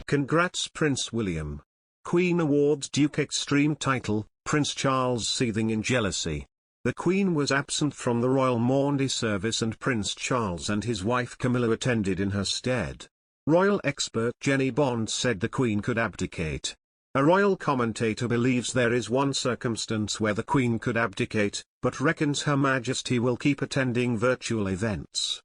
Congrats Prince William. Queen awards Duke extreme title, Prince Charles seething in jealousy. The Queen was absent from the royal Maundy service and Prince Charles and his wife Camilla attended in her stead. Royal expert Jenny Bond said the Queen could abdicate. A royal commentator believes there is one circumstance where the Queen could abdicate, but reckons Her Majesty will keep attending virtual events.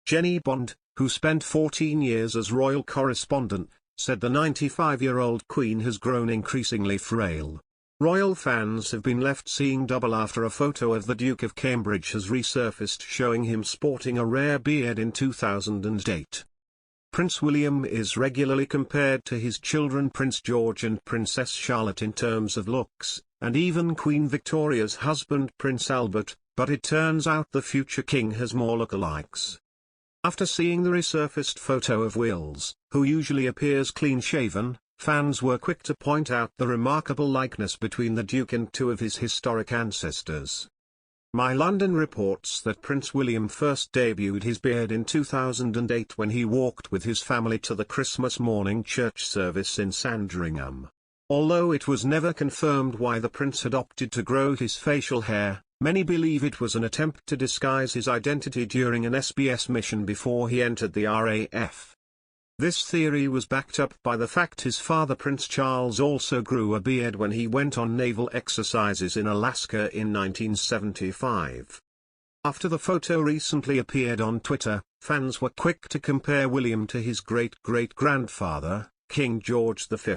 Jenny Bond, who spent 14 years as royal correspondent, said the 95-year-old Queen has grown increasingly frail. Royal fans have been left seeing double after a photo of the Duke of Cambridge has resurfaced showing him sporting a rare beard in 2008. Prince William is regularly compared to his children Prince George and Princess Charlotte in terms of looks, and even Queen Victoria's husband Prince Albert, but it turns out the future king has more lookalikes. After seeing the resurfaced photo of Wills, who usually appears clean-shaven, fans were quick to point out the remarkable likeness between the Duke and two of his historic ancestors. MyLondon reports that Prince William first debuted his beard in 2008 when he walked with his family to the Christmas morning church service in Sandringham. Although it was never confirmed why the prince had opted to grow his facial hair, many believe it was an attempt to disguise his identity during an SBS mission before he entered the RAF. This theory was backed up by the fact his father Prince Charles also grew a beard when he went on naval exercises in Alaska in 1975. After the photo recently appeared on Twitter, fans were quick to compare William to his great-great-grandfather, King George V.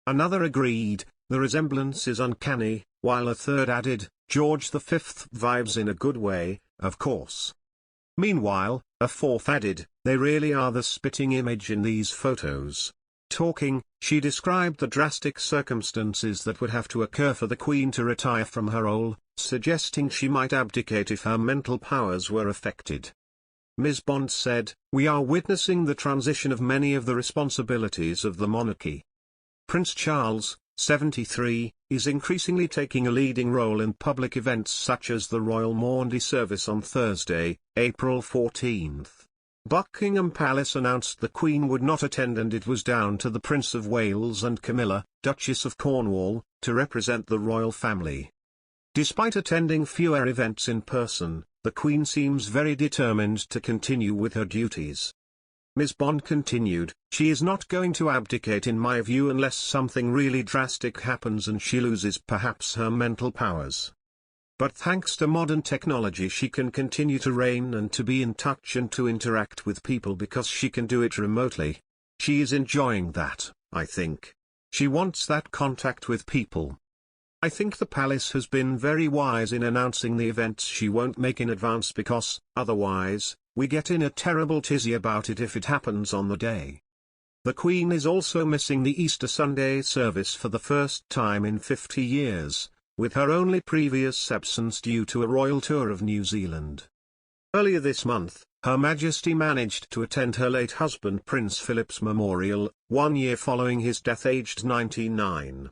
Another agreed, the resemblance is uncanny, while a third added, George V vibes in a good way, of course. Meanwhile, a fourth added, they really are the spitting image in these photos. Talking, she described the drastic circumstances that would have to occur for the Queen to retire from her role, suggesting she might abdicate if her mental powers were affected. Ms. Bond said, "We are witnessing the transition of many of the responsibilities of the monarchy. Prince Charles, 73, is increasingly taking a leading role in public events such as the Royal Maundy service on Thursday, April 14. Buckingham Palace announced the Queen would not attend and it was down to the Prince of Wales and Camilla, Duchess of Cornwall, to represent the royal family. Despite attending fewer events in person, the Queen seems very determined to continue with her duties." Ms. Bond continued, "She is not going to abdicate in my view unless something really drastic happens and she loses perhaps her mental powers. But thanks to modern technology she can continue to reign and to be in touch and to interact with people because she can do it remotely. She is enjoying that, I think. She wants that contact with people. I think the palace has been very wise in announcing the events she won't make in advance because, otherwise, we get in a terrible tizzy about it if it happens on the day." The Queen is also missing the Easter Sunday service for the first time in 50 years, with her only previous absence due to a royal tour of New Zealand. Earlier this month, Her Majesty managed to attend her late husband Prince Philip's memorial, 1 year following his death aged 99.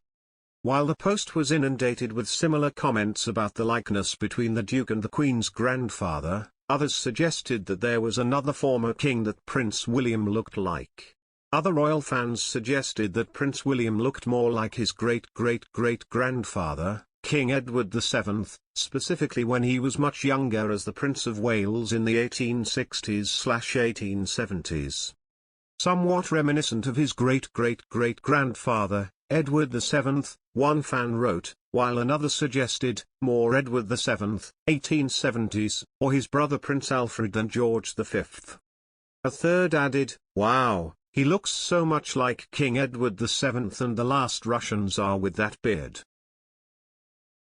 While the post was inundated with similar comments about the likeness between the Duke and the Queen's grandfather, others suggested that there was another former king that Prince William looked like. Other royal fans suggested that Prince William looked more like his great-great-great-grandfather, King Edward VII, specifically when he was much younger as the Prince of Wales in the 1860s/1870s. Somewhat reminiscent of his great-great-great-grandfather, Edward VII, one fan wrote, while another suggested, more Edward VII, 1870s, or his brother Prince Alfred than George V. A third added, wow, he looks so much like King Edward VII and the last Russians are with that beard.